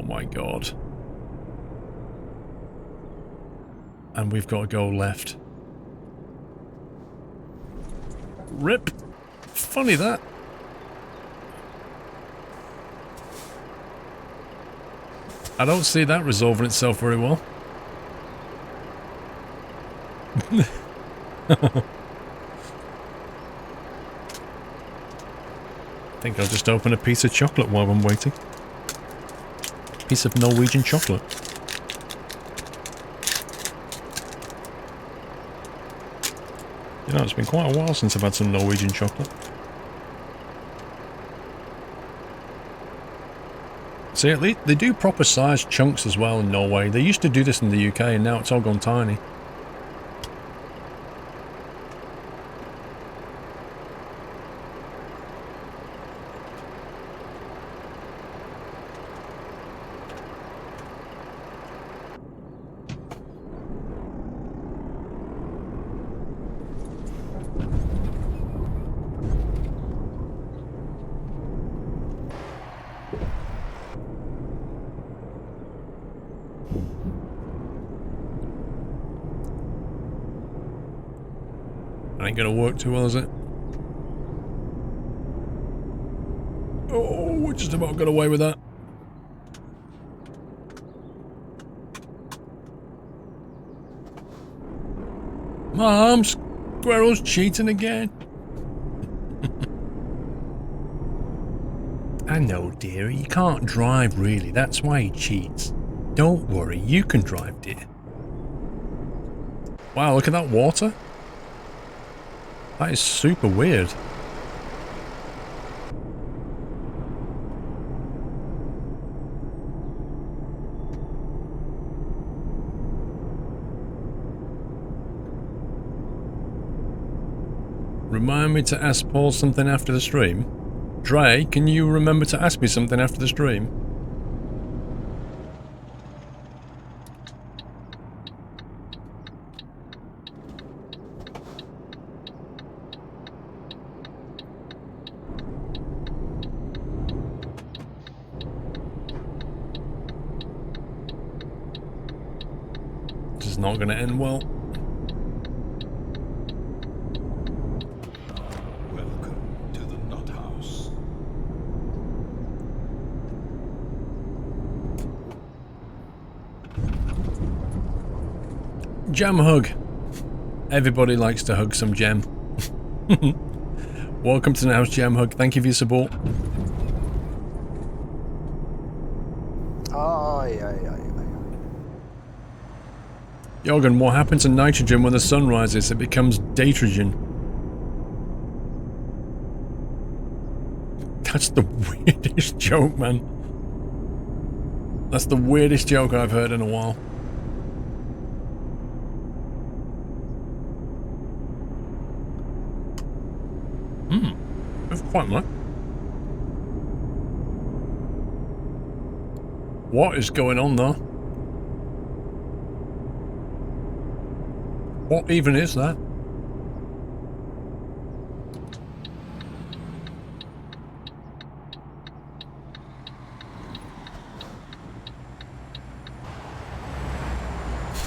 my god. And we've got to go left. Rip. Funny that. I don't see that resolving itself very well. I think I'll just open a piece of chocolate while I'm waiting. Piece of Norwegian chocolate. You know, it's been quite a while since I've had some Norwegian chocolate. See, at least they do proper sized chunks as well in Norway. They used to do this in the UK and now it's all gone tiny. Ain't gonna work too well, is it? Oh, we just about got away with that. Mom, Squirrel's cheating again. I know, dearie, you can't drive really, that's why he cheats. Don't worry, you can drive, dear. Wow, look at that water. That is super weird. Remind me to ask Paul something after the stream. Dre, can you remember to ask me something after the stream? This is not going to end well. Jam hug. Everybody likes to hug some gem. Welcome to the house, Jam Hug. Thank you for your support. Jorgen, what happens to nitrogen when the sun rises? It becomes datrogen. That's the weirdest joke, man. That's the weirdest joke I've heard in a while. That's quite much. What is going on there? What even is that?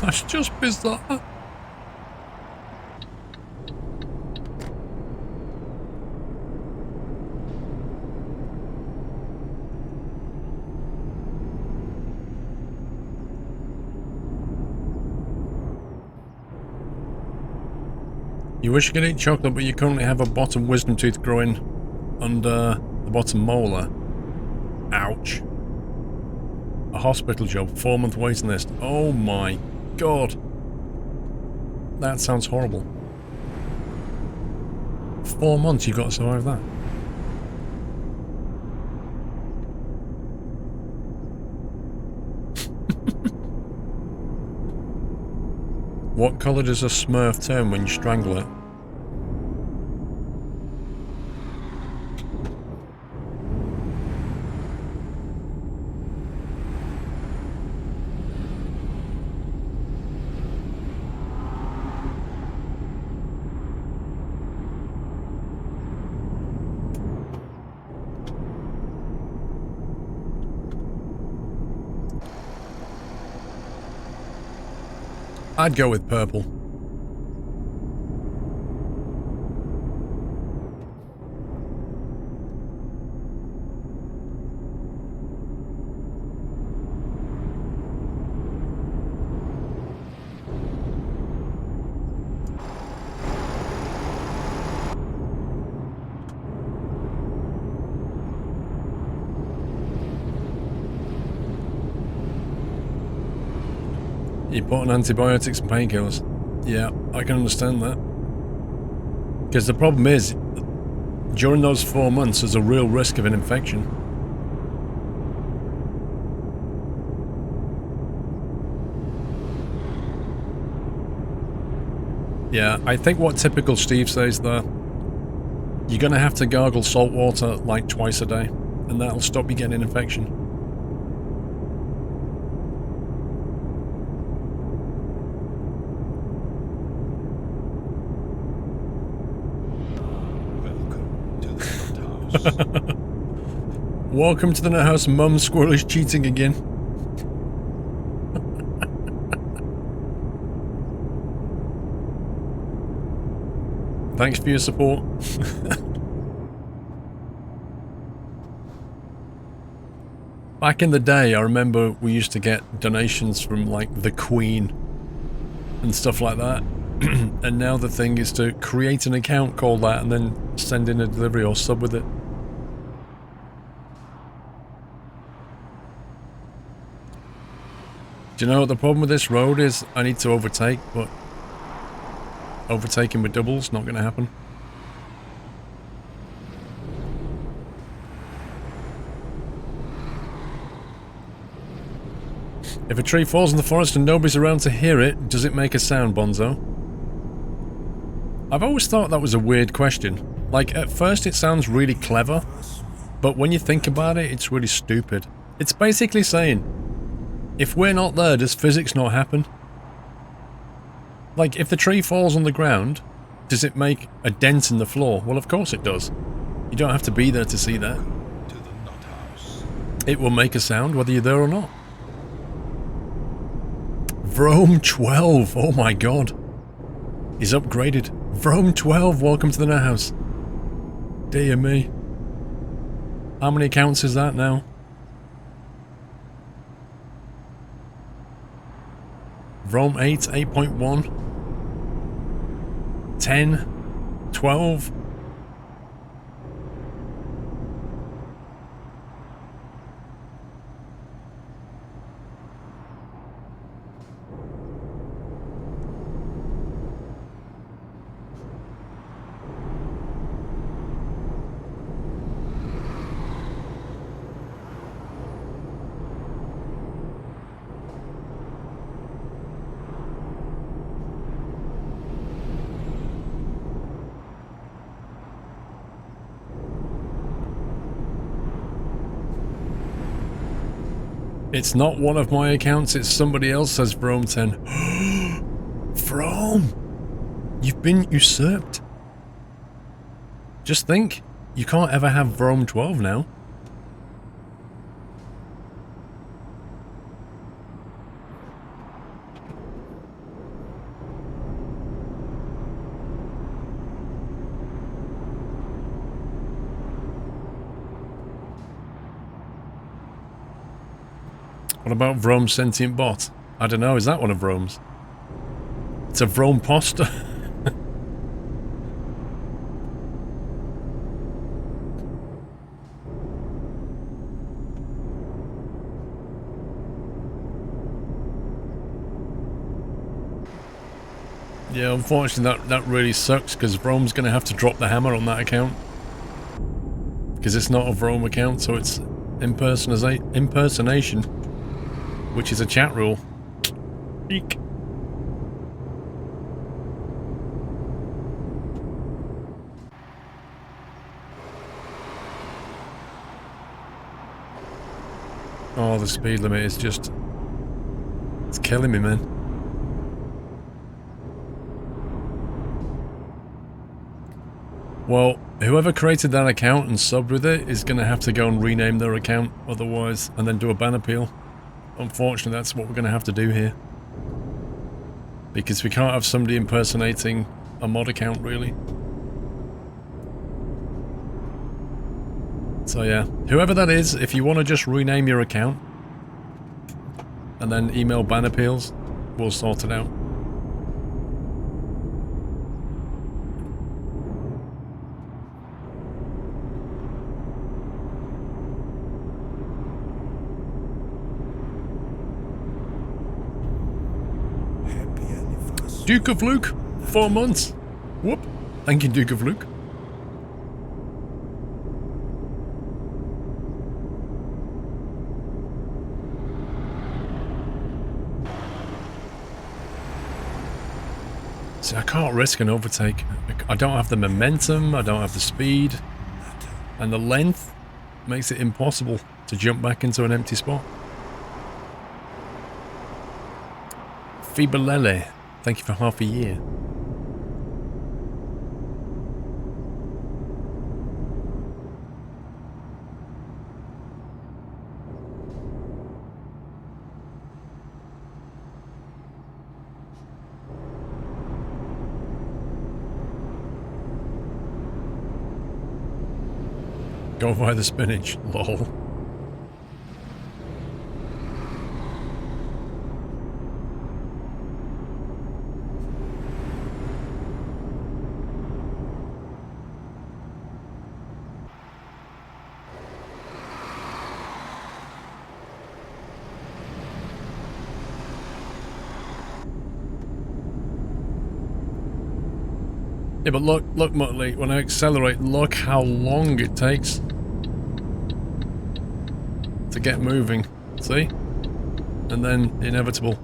That's just bizarre. You wish you could eat chocolate, but you currently have a bottom wisdom tooth growing under the bottom molar. Ouch. A hospital job, 4-month waiting list. Oh my god. That sounds horrible. 4 months you've got to survive that. What colour does a smurf turn when you strangle it? I'd go with purple. You put on antibiotics and painkillers. Yeah, I can understand that. Because the problem is, during those 4 months, there's a real risk of an infection. Yeah, I think what typical Steve says there, you're going to have to gargle salt water like twice a day, and that'll stop you getting an infection. Welcome to the nut house. Mum Squirrel is cheating again. Thanks for your support. Back in the day, I remember we used to get donations from like the Queen and stuff like that. And now the thing is to create an account called that and then send in a delivery or sub with it. Do you know what the problem with this road is? I need to overtake, but overtaking with doubles, not going to happen. If a tree falls in the forest and nobody's around to hear it, does it make a sound, Bonzo? I've always thought that was a weird question. Like, at first it sounds really clever, but when you think about it, it's really stupid. It's basically saying, if we're not there, does physics not happen? Like, if the tree falls on the ground, does it make a dent in the floor? Well, of course it does. You don't have to be there to see that. It will make a sound whether you're there or not. Vrome 12, oh my god. He's upgraded. Vrome 12, welcome to the nut house. Dear me. How many accounts is that now? Vrome 8, 8.1, 10, 12. It's not one of my accounts, it's somebody else, says Vrome 10. Vrome! You've been usurped. Just think, you can't ever have Vrome 12 now. What about Vrome's sentient bot? I don't know, is that one of Vrome's? It's a Vrome poster. Yeah, unfortunately that really sucks because Vrome's going to have to drop the hammer on that account. Because it's not a Vrome account, so it's impersonation. Which is a chat rule. Eek. Oh, the speed limit is just... it's killing me, man. Well, whoever created that account and subbed with it is going to have to go and rename their account otherwise, and then do a ban appeal. Unfortunately, that's what we're going to have to do here. Because we can't have somebody impersonating a mod account, really. So yeah, whoever that is, if you want to just rename your account and then email ban appeals, we'll sort it out. Duke of Luke, 4 months. Whoop. Thank you, Duke of Luke. See, I can't risk an overtake. I don't have the momentum, I don't have the speed, and the length makes it impossible to jump back into an empty spot. Fibalele, thank you for half a year. Go via the spinach, lol. Yeah, but look, Muttley, when I accelerate, look how long it takes to get moving. See? And then inevitable.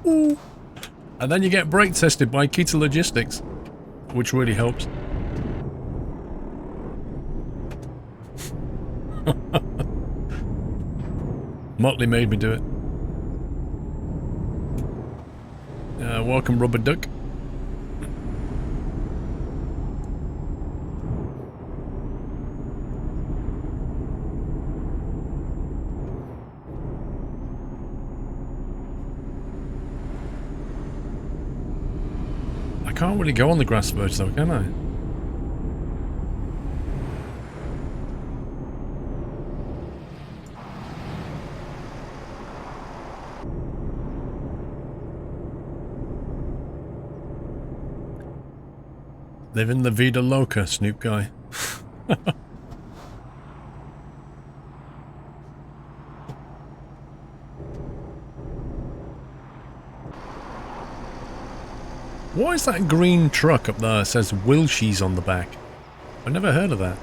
And then you get brake tested by Kita Logistics, which really helps. Motley made me do it. Welcome, Rubber Duck. I can't really go on the grass verge though, can I? Living the vida loca, Snoop guy. What is that green truck up there that says Wilshies on the back? I've never heard of that.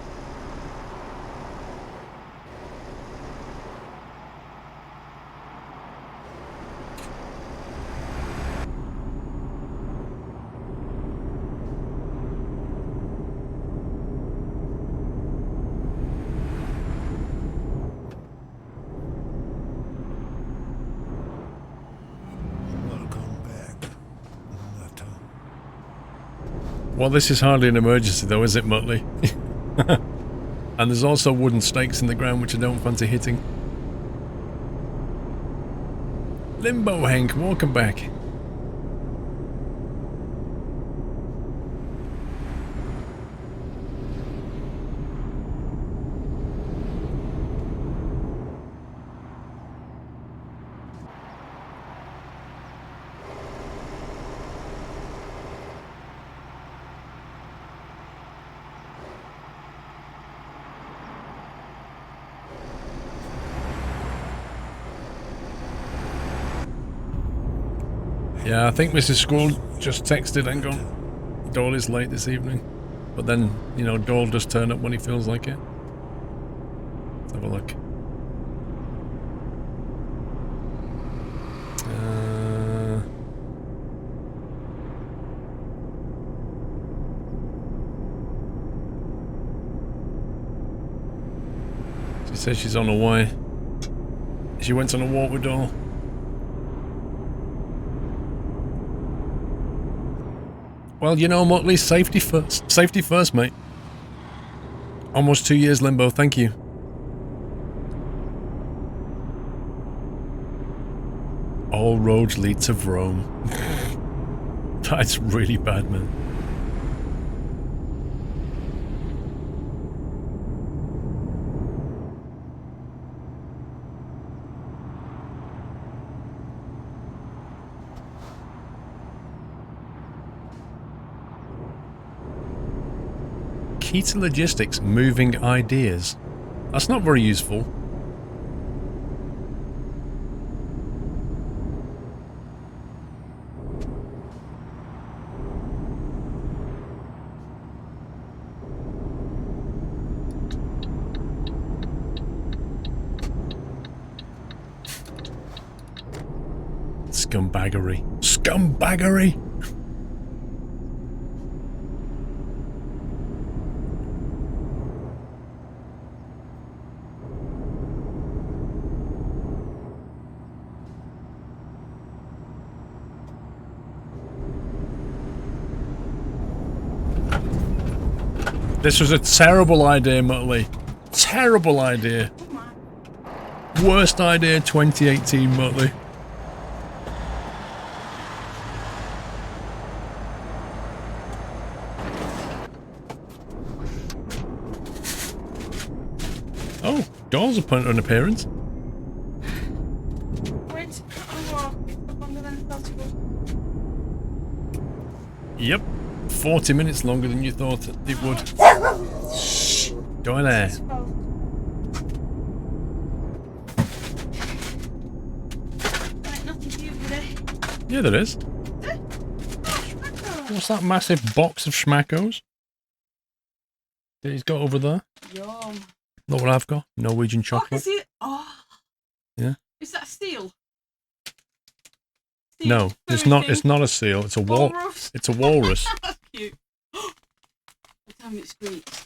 Well, this is hardly an emergency though, is it, Muttley? And there's also wooden stakes in the ground which I don't fancy hitting. Limbo Hank, welcome back. Yeah, I think Mrs. Squirrel just texted and gone, Dole is late this evening. But then, you know, Dole does turn up when he feels like it. Let's have a look. She says she's on her way. She went on a walk with Dole. Well, you know, Motley, safety first. Safety first, mate. Almost 2 years limbo, thank you. All roads lead to Rome. That's really bad, man. Key to logistics, moving ideas. That's not very useful. Scumbaggery. Scumbaggery! This was a terrible idea, Muttley. Terrible idea. Worst idea 2018, Muttley. Oh, Doll's a put an appearance. Wait, I'll walk up under them festivals. Yep. 40 minutes longer than you thought it would. Shh. Go in there. Right, nothing for you today. Yeah, there is. What's that massive box of schmackos that he's got over there? Yum. Not what I've got. Norwegian Oh, I can chocolate. see it. Oh. Yeah. Is that steel? No, it's not. It's not a seal. It's a walrus. It's a walrus. That's cute. What time it squeaks?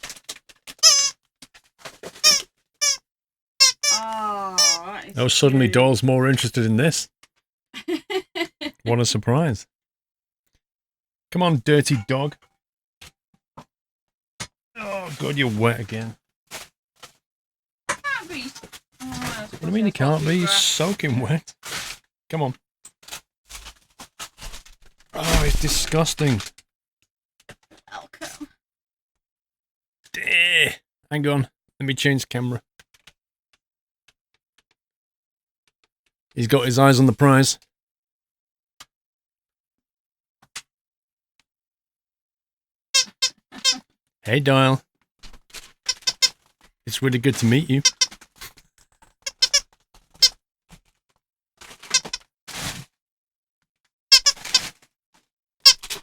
Oh, that is Oh, suddenly cute. Doll's more interested in this. What a surprise! Come on, dirty dog. Oh God, you're wet again. Can't be. Oh, What do you mean you can't be? You're soaking wet. Come on. Oh, it's disgusting. Welcome. Hang on. Let me change the camera. He's got his eyes on the prize. Hey, Dial. It's really good to meet you.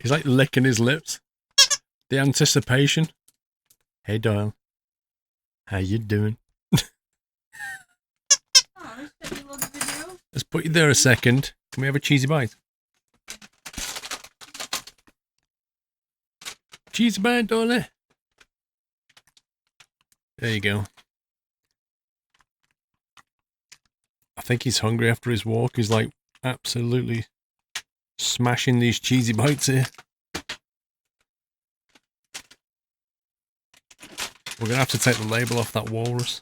He's like licking his lips. The anticipation. Hey, Dial. How you doing? Oh, this is a little video. Let's put you there a second. Can we have a cheesy bite? Cheesy bite, darling. There you go. I think he's hungry after his walk. He's like absolutely smashing these cheesy bites here. We're going to have to take the label off that walrus.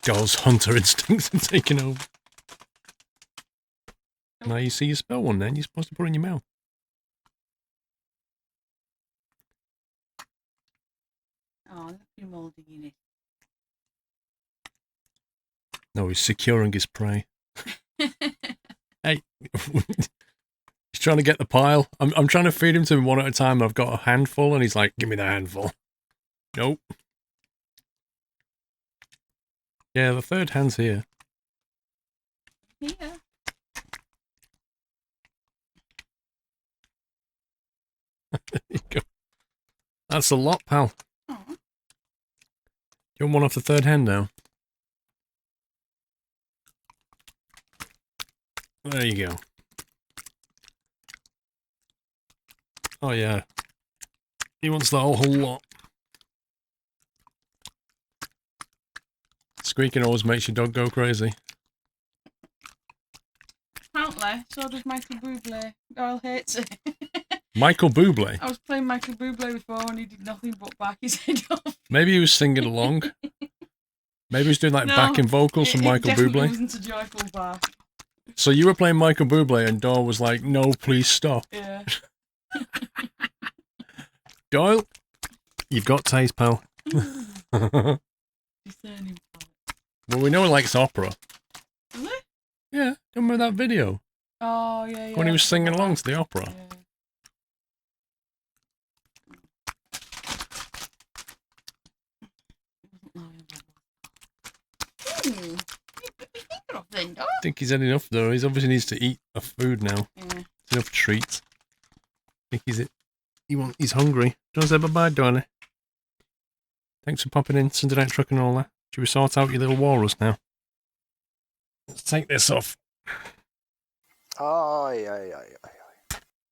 Girl's hunter instincts are taking over. Now you see you spell one then, you're supposed to put it in your mouth. Oh, look, you're moulding in it. No, he's securing his prey. Hey. He's trying to get the pile. I'm trying to feed him to him one at a time. I've got a handful and he's like, give me the handful. Nope. Yeah, the third hand's here. Yeah. There you go. That's a lot, pal. Oh. You want one off the third hand now? There you go. Oh yeah. He wants the whole lot. Squeaking always makes your dog go crazy. Apparently, so does Michael Bublé. Doyle hates it. Michael Bublé? I was playing Michael Bublé before and he did nothing but back his head off. Maybe he was singing along. Maybe he's doing like backing vocals from Michael definitely Bublé. wasn't a joyful bark. So you were playing Michael Bublé and Doyle was like, no, please stop. Yeah. Doyle, you've got taste, pal. Well, Discerning palate. we know he likes opera. Really? Yeah, remember that video? Oh, yeah. When he was singing along to the opera. Yeah. I think he's had enough though. He obviously needs to eat a food now. Yeah. Enough treats. I think he's hungry. Do you want to say bye-bye, darling? Thanks for popping in, Sunday Night Truck and all that. Should we sort out your little walrus now? Let's take this off. Oi.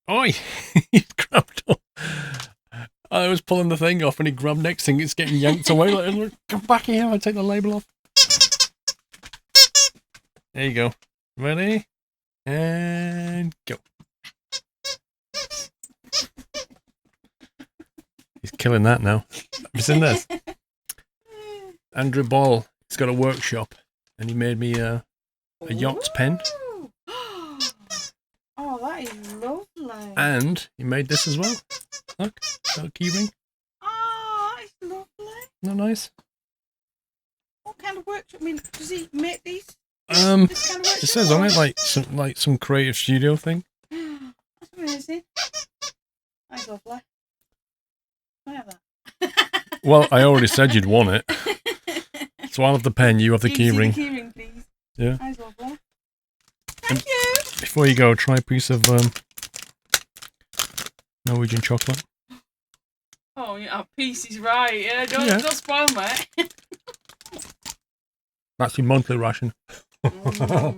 Oi! He grabbed up. I was pulling the thing off and he grabbed next thing. It's getting yanked away. Like, come back here. I'll take the label off. There you go. Ready? And go. He's killing that now. Have you seen this? Andrew Ball. He's got a workshop and he made me a yacht pen. Oh, that is lovely. And he made this as well. Look, got a key ring. Oh, that is lovely. Isn't that nice? What kind of workshop? I mean, does he make these? It says on it like some creative studio thing. That's amazing. That's lovely. Can I have that? Well, I already said you'd want it. So I'll have the pen, you have the key ring. The key ring, please. Yeah. That's lovely. Thank you. Before you go, try a piece of Norwegian chocolate. Oh, yeah, a piece is right. Yeah, don't spoil me. That's your monthly ration. I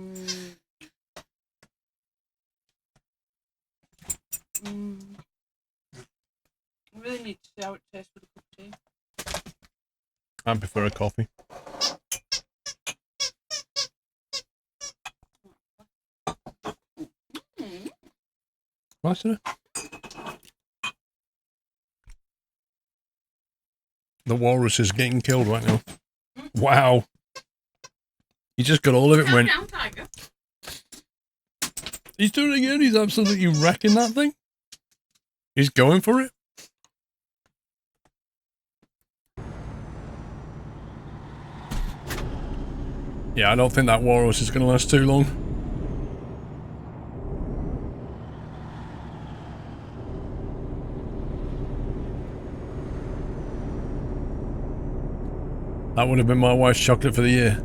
really need to see how it tastes with a cup of tea. I prefer a coffee. What's it? The walrus is getting killed right now. Wow. He just got all of it and went. Calm down, tiger. He's doing it again. He's absolutely wrecking that thing. He's going for it. Yeah, I don't think that walrus is going to last too long. That would have been my wife's chocolate for the year.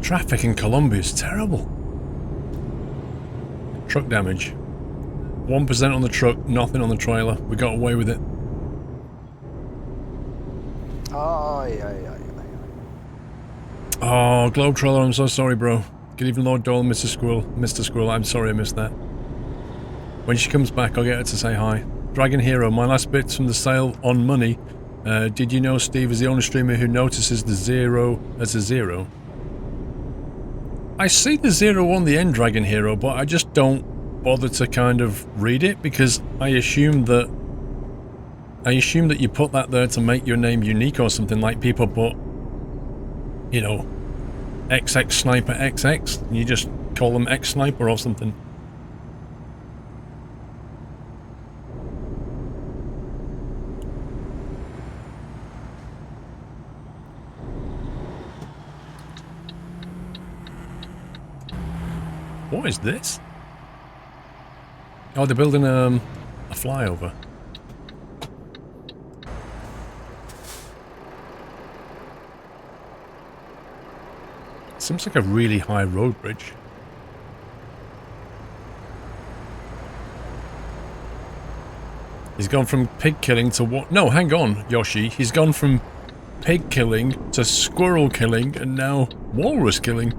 Traffic in Colombia is terrible. Truck damage. 1% on the truck, nothing on the trailer. We got away with it. Oh, Globetroller, I'm so sorry, bro. Good evening, Lord Doyle, Mr. Squirrel. Mr. Squirrel, I'm sorry I missed that. When she comes back, I'll get her to say hi. Dragon Hero, my last bits from the sale on money. Did you know Steve is the only streamer who notices the zero as a zero? I see the zero on the end, Dragon Hero, but I just don't bother to kind of read it because I assume that you put that there to make your name unique or something, like people put, you know, XX Sniper XX, and you just call them X Sniper or something. What is this? Oh, they're building a flyover. Seems like a really high road bridge. He's gone from pig killing to what? No, hang on, Yoshi. He's gone from pig killing to squirrel killing and now walrus killing.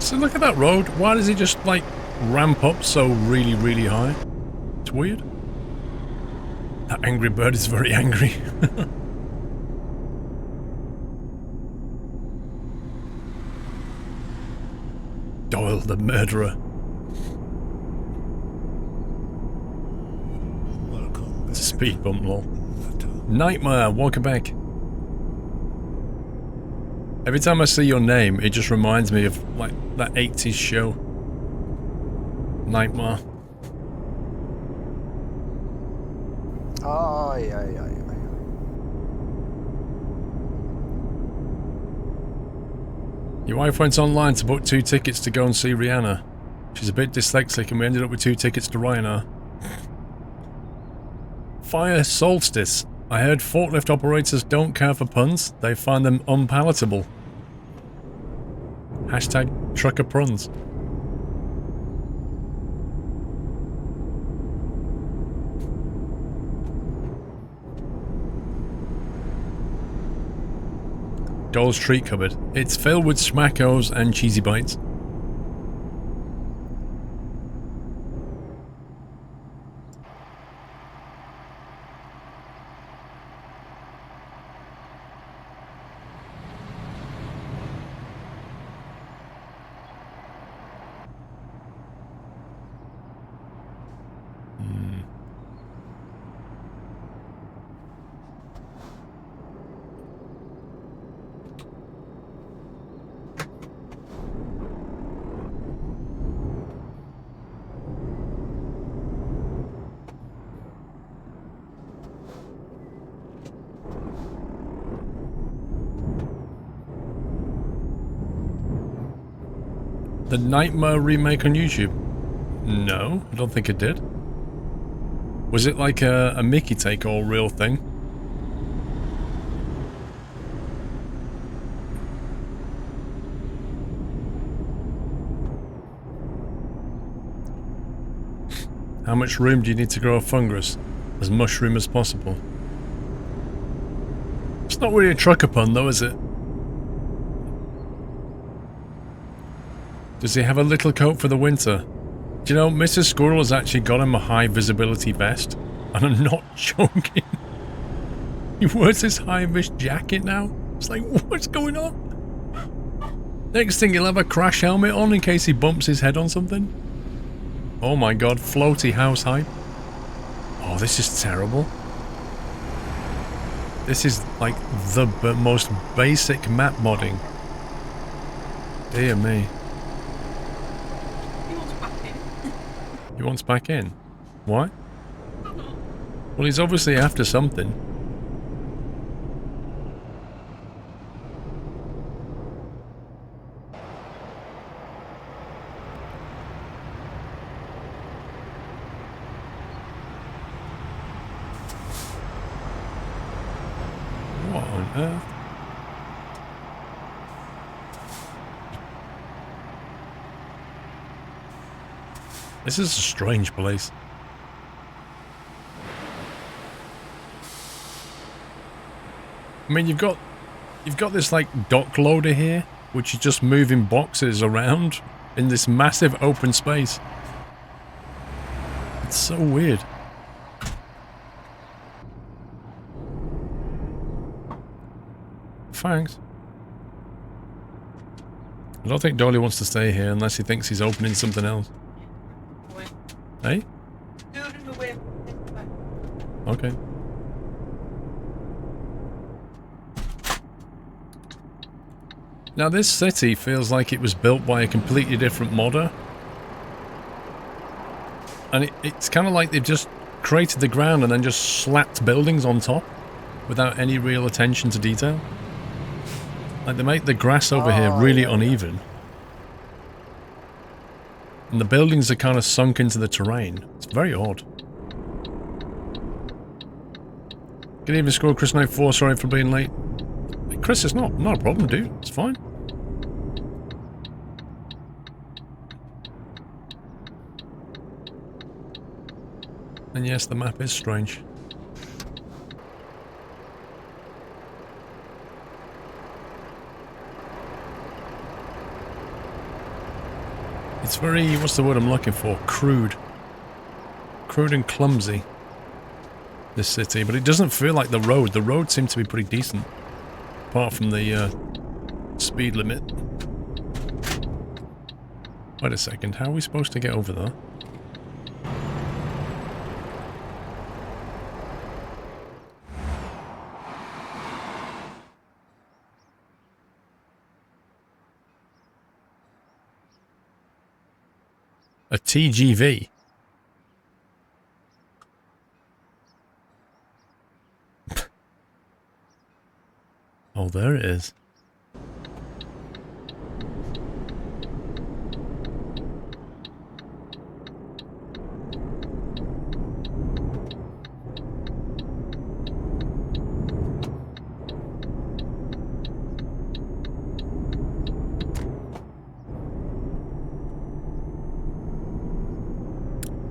So look at that road. Why does it just, like, ramp up so really, really high? It's weird. That angry bird is very angry. Doyle the murderer. It's a speed bump, lol. Nightmare, welcome back. Every time I see your name, it just reminds me of, like, that 80s show. Nightmare. Oh, yeah. Your wife went online to book 2 tickets to go and see Rihanna. She's a bit dyslexic and we ended up with 2 tickets to Ryanair. Fire solstice. I heard forklift operators don't care for puns. They find them unpalatable. Hashtag trucker pruns. Doll's treat cupboard. It's filled with smackos and cheesy bites. The Nightmare remake on YouTube? No, I don't think it did. Was it like a Mickey take or real thing? How much room do you need to grow a fungus? As mushroom as possible. It's not really a trucker pun though, is it? Does he have a little coat for the winter? Do you know, Mrs. Squirrel has actually got him a high visibility vest. And I'm not joking. He wears this high-vis jacket now. It's like, what's going on? Next thing, he'll have a crash helmet on in case he bumps his head on something. Oh my god, floaty house hype. Oh, this is terrible. This is like the most basic map modding. Dear me. He wants back in. Why? Well, he's obviously after something. What on earth? This is a strange place. I mean, you've got this like dock loader here, which is just moving boxes around in this massive open space. It's so weird. Thanks. I don't think Dolly wants to stay here unless he thinks he's opening something else. Hey? Okay. Now this city feels like it was built by a completely different modder. And it's kind of like they've just created the ground and then just slapped buildings on top without any real attention to detail. Like they make the grass over here really uneven. And the buildings are kind of sunk into the terrain. It's very odd. Good evening, Squirrel. Chris 94, sorry for being late. Hey, Chris, it's not a problem, dude. It's fine. And yes, the map is strange. It's very, what's the word I'm looking for? Crude. Crude and clumsy, this city, but it doesn't feel like the road. The road seems to be pretty decent, apart from the speed limit. Wait a second, how are we supposed to get over there? A TGV? Oh, there it is.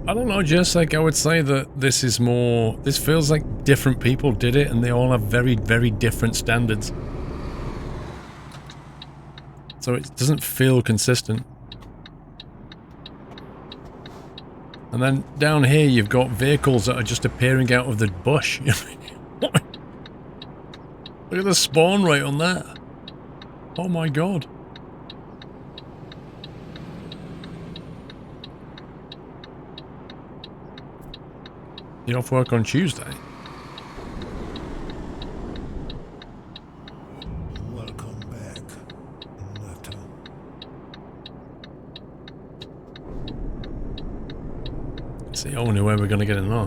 I don't know, just like I would say that this is more, this feels like different people did it and they all have very, very different standards. So it doesn't feel consistent. And then down here you've got vehicles that are just appearing out of the bush. Look at the spawn rate on that. Oh my god. You're off work on Tuesday? Welcome back, Nutter. See, I wonder where we're going to get in now.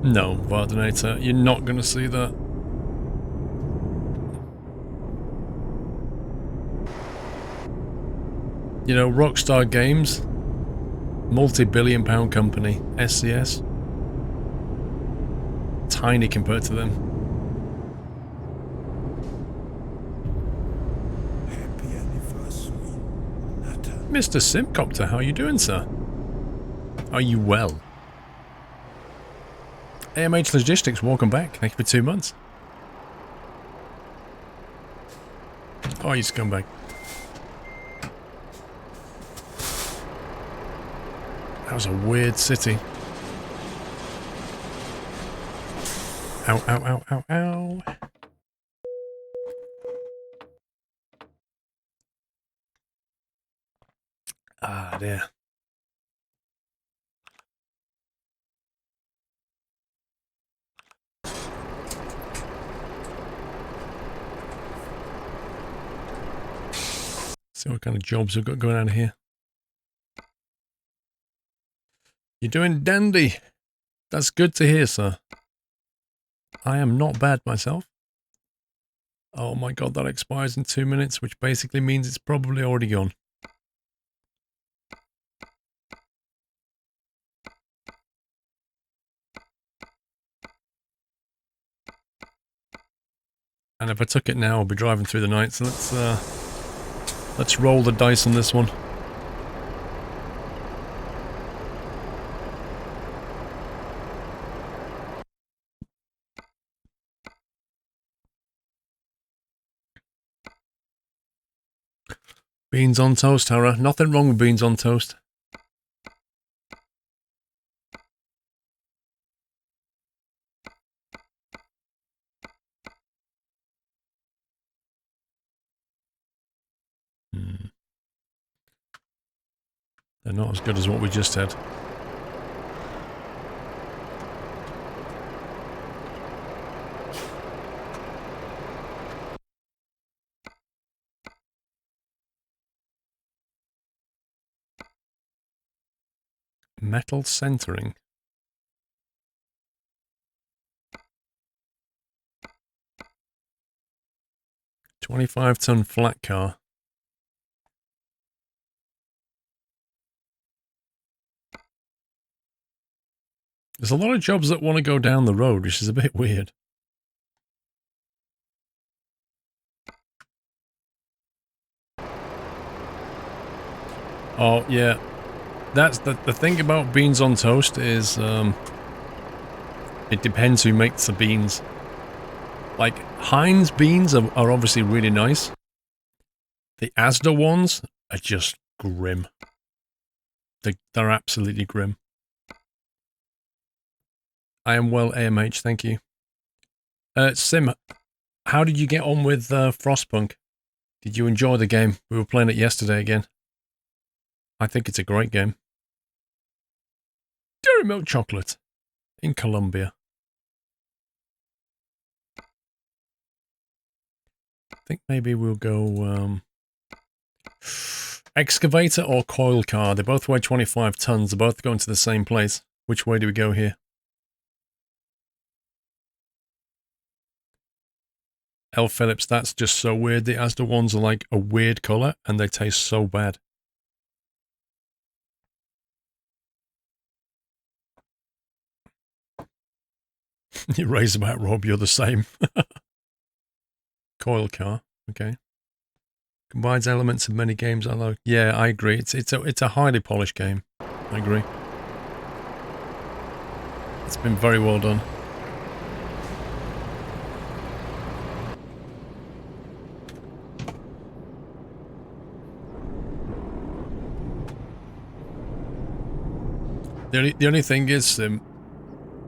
No, Vardenator, you're not going to see that. You know, Rockstar Games, multi-billion-pound company, SCS, tiny compared to them. Happy anniversary, Nutter. Mr. Simcopter, how are you doing, sir? Are you well? AMH Logistics, welcome back. Thank you for 2 months. Oh, you scumbag. That was a weird city. Ow, ow, ow, ow, ow. Ah, dear. See what kind of jobs we've got going on here. You're doing dandy. That's good to hear, sir. I am not bad myself. Oh my god, that expires in 2 minutes, which basically means it's probably already gone. And if I took it now, I'll be driving through the night, so let's roll the dice on this one. Beans on toast, Tara. Nothing wrong with beans on toast. They're not as good as what we just had. Metal centering. $25-ton flat car. There's a lot of jobs that want to go down the road, which is a bit weird. Oh, yeah. That's the thing about beans on toast is, it depends who makes the beans. Like, Heinz beans are obviously really nice. The Asda ones are just grim. They're absolutely grim. I am well, AMH, thank you. Sim, how did you get on with Frostpunk? Did you enjoy the game? We were playing it yesterday again. I think it's a great game. Dairy Milk Chocolate in Colombia. I think maybe we'll go excavator or coil car. They both weigh 25 tons. They're both going to the same place. Which way do we go here? L. Phillips, that's just so weird. The Asda ones are like a weird colour and they taste so bad. You raise about Rob, you're the same. Coil car, okay. Combines elements of many games I like. Yeah, I agree. It's a highly polished game. I agree. It's been very well done. The only thing is,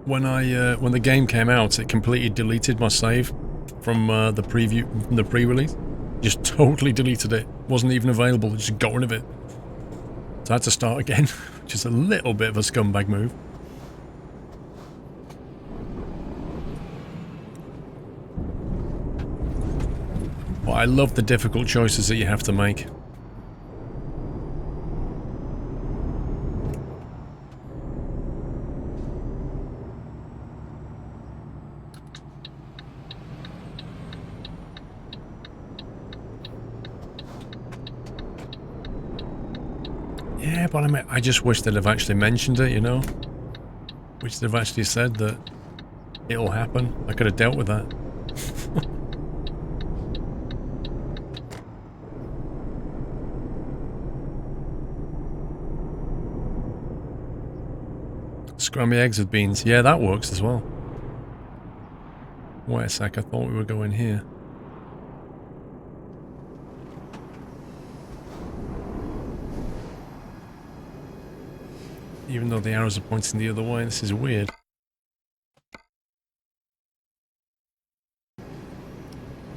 when the game came out, it completely deleted my save from the pre-release. Just totally deleted it. Wasn't even available. Just got rid of it. So I had to start again, which is a little bit of a scumbag move. But I love the difficult choices that you have to make. Yeah, but I mean, I just wish they'd have actually mentioned it, you know? Wish they'd have actually said that it'll happen. I could have dealt with that. Scrammy eggs with beans. Yeah, that works as well. Wait a sec, I thought we were going here. Even though the arrows are pointing the other way, this is weird.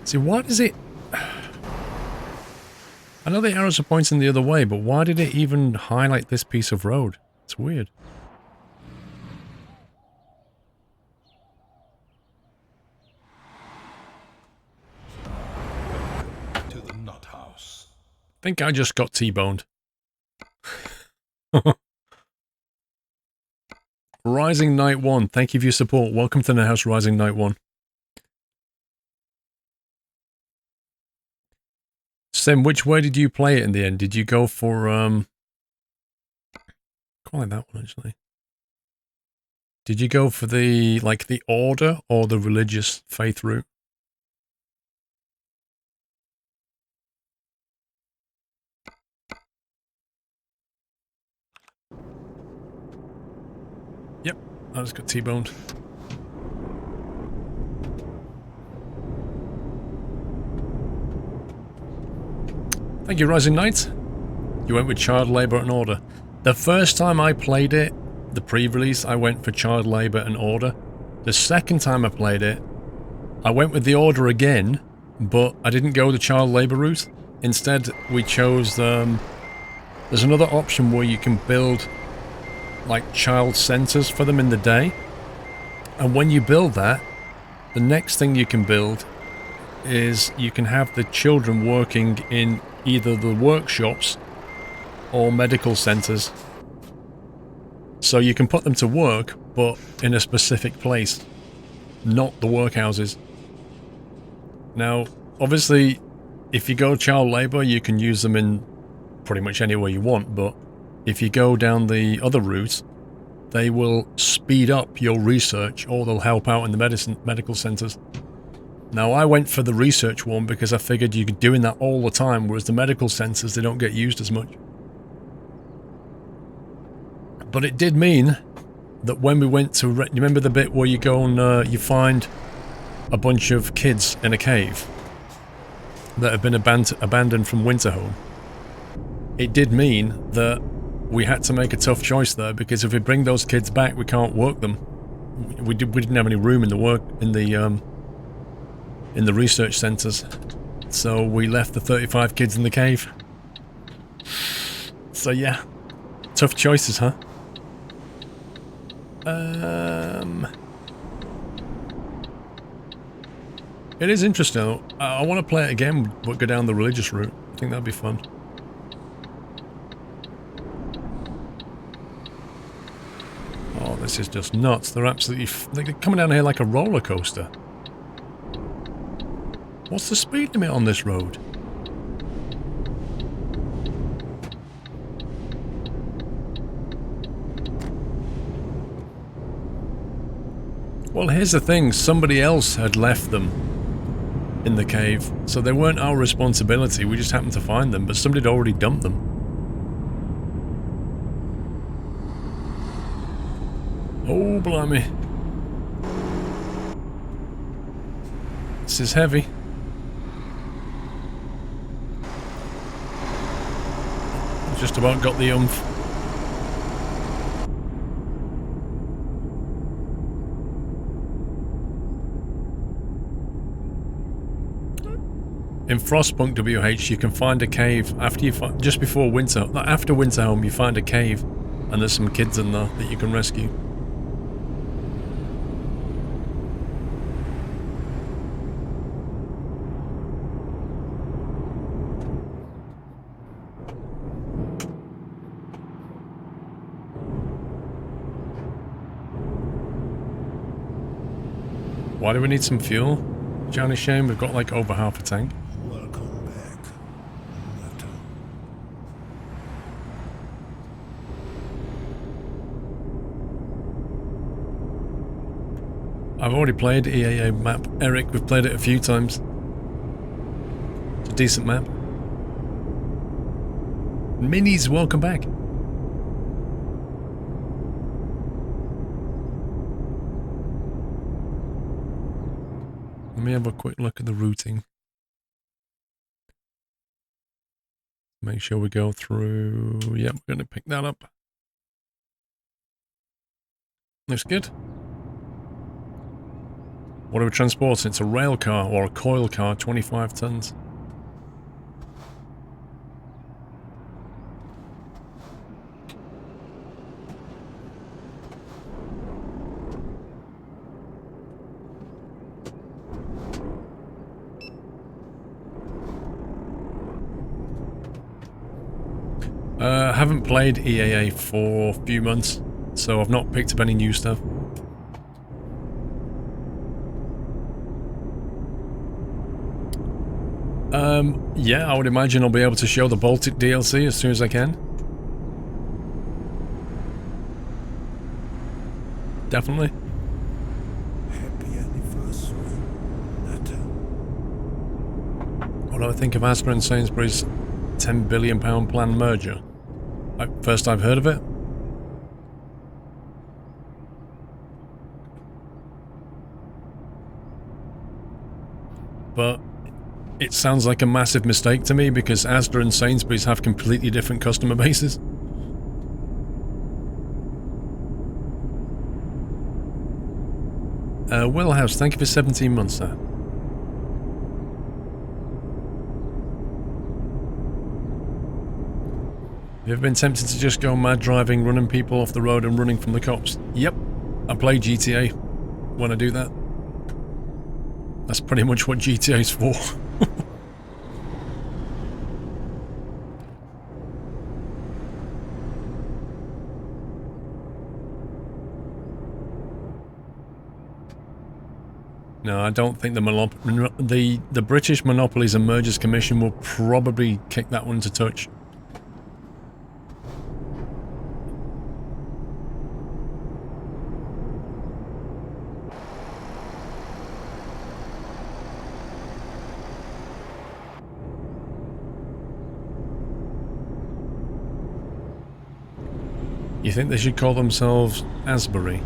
See, why does it... I know the arrows are pointing the other way, but why did it even highlight this piece of road? It's weird. To the nut house. I think I just got T-boned. Rising Knight 1, thank you for your support. Welcome to the house, Rising Knight 1. Sim, which way did you play it in the end? Did you go for, quite like that one, actually. Did you go for the, like, the order or the religious faith route? Yep, I just got T-boned. Thank you, Rising Knight. You went with child labour and order. The first time I played it, the pre-release, I went for child labour and order. The second time I played it, I went with the order again, but I didn't go the child labour route. Instead, we chose, there's another option where you can build like child centres for them in the day. And when you build that, the next thing you can build is you can have the children working in either the workshops or medical centres. So you can put them to work, but in a specific place, not the workhouses. Now, obviously, if you go child labour, you can use them in pretty much anywhere you want, but if you go down the other route, they will speed up your research or they'll help out in the medical centres. Now, I went for the research one because I figured you could be doing that all the time, whereas the medical centres, they don't get used as much. But it did mean that when we went to... you remember the bit where you go and you find a bunch of kids in a cave that have been abandoned from winter home, it did mean that we had to make a tough choice there, because if we bring those kids back, we can't work them. We didn't have any room in the research centers, so we left the 35 kids in the cave. So yeah, tough choices, huh? It is interesting though. I want to play it again, but go down the religious route. I think that'd be fun. Oh, this is just nuts. They're absolutely... they're coming down here like a roller coaster. What's the speed limit on this road? Well, here's the thing. Somebody else had left them in the cave, so they weren't our responsibility. We just happened to find them, but somebody had already dumped them. Oh, blimey. This is heavy. Just about got the oomph. In Frostpunk WH, you can find a cave after you just before winter. After Winterhome, you find a cave, and there's some kids in there that you can rescue. Why do we need some fuel? Johnny Shane, we've got like over half a tank. Welcome back, Letter. I've already played EAA map. Eric, we've played it a few times. It's a decent map. Minis, welcome back. Let me have a quick look at the routing. Make sure we go through... Yep, we're going to pick that up. Looks good. What are we transporting? It's a rail car or a coil car, 25 tons. Haven't played EAA for a few months, so I've not picked up any new stuff. Yeah, I would imagine I'll be able to show the Baltic DLC as soon as I can. Definitely. Happy anniversary, Letter. What do I think of Asda and Sainsbury's £10 billion planned merger? First I've heard of it. But it sounds like a massive mistake to me, because Asda and Sainsbury's have completely different customer bases. Wellhouse, thank you for 17 months, sir. Have you ever been tempted to just go mad driving, running people off the road and running from the cops? Yep. I play GTA when I do that. That's pretty much what GTA's for. No, I don't think the British Monopolies and Mergers Commission will probably kick that one to touch. You think they should call themselves Asbury?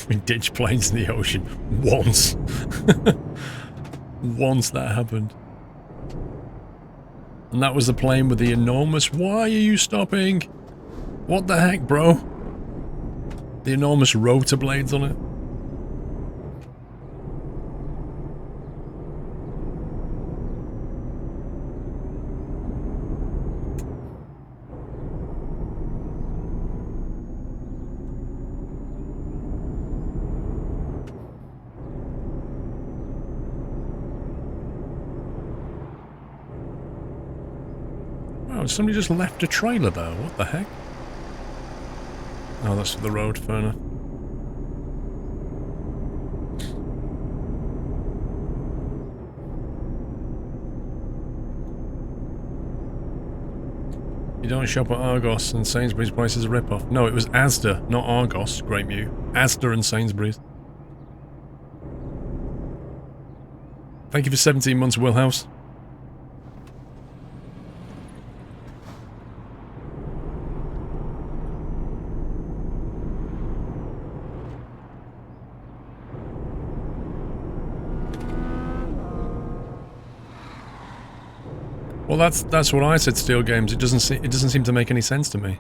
We ditched planes in the ocean. Once. Once that happened. And that was the plane with the enormous... Why are you stopping? What the heck, bro? The enormous rotor blades on it. Wow, somebody just left a trailer there. What the heck? Oh, that's for the road, fair enough. You don't shop at Argos and Sainsbury's price is a rip-off. No, it was Asda, not Argos, Great Mew. Asda and Sainsbury's. Thank you for 17 months, Willhouse. Well, that's what I said. Steel Games. It doesn't seem to make any sense to me.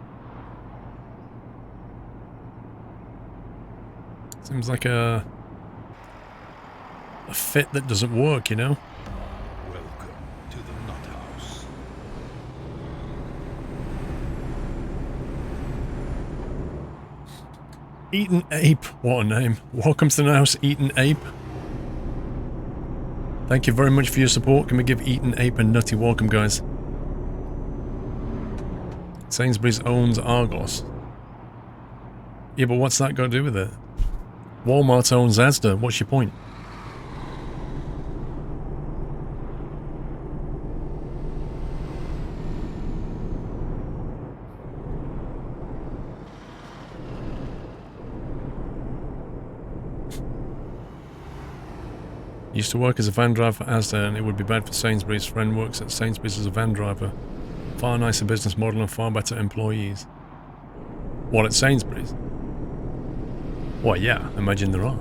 Seems like a fit that doesn't work, you know. Welcome to the Nut House. Eaten Ape. What a name. Welcome to the house, Eaten Ape. Thank you very much for your support. Can we give Eaten Ape a nutty welcome, guys? Sainsbury's owns Argos. Yeah, but what's that got to do with it? Walmart owns Asda. What's your point? Used to work as a van driver for Asda, and it would be bad for Sainsbury's. Friend works at Sainsbury's as a van driver. Far nicer business model and far better employees. What, at Sainsbury's? Well, yeah, imagine there are.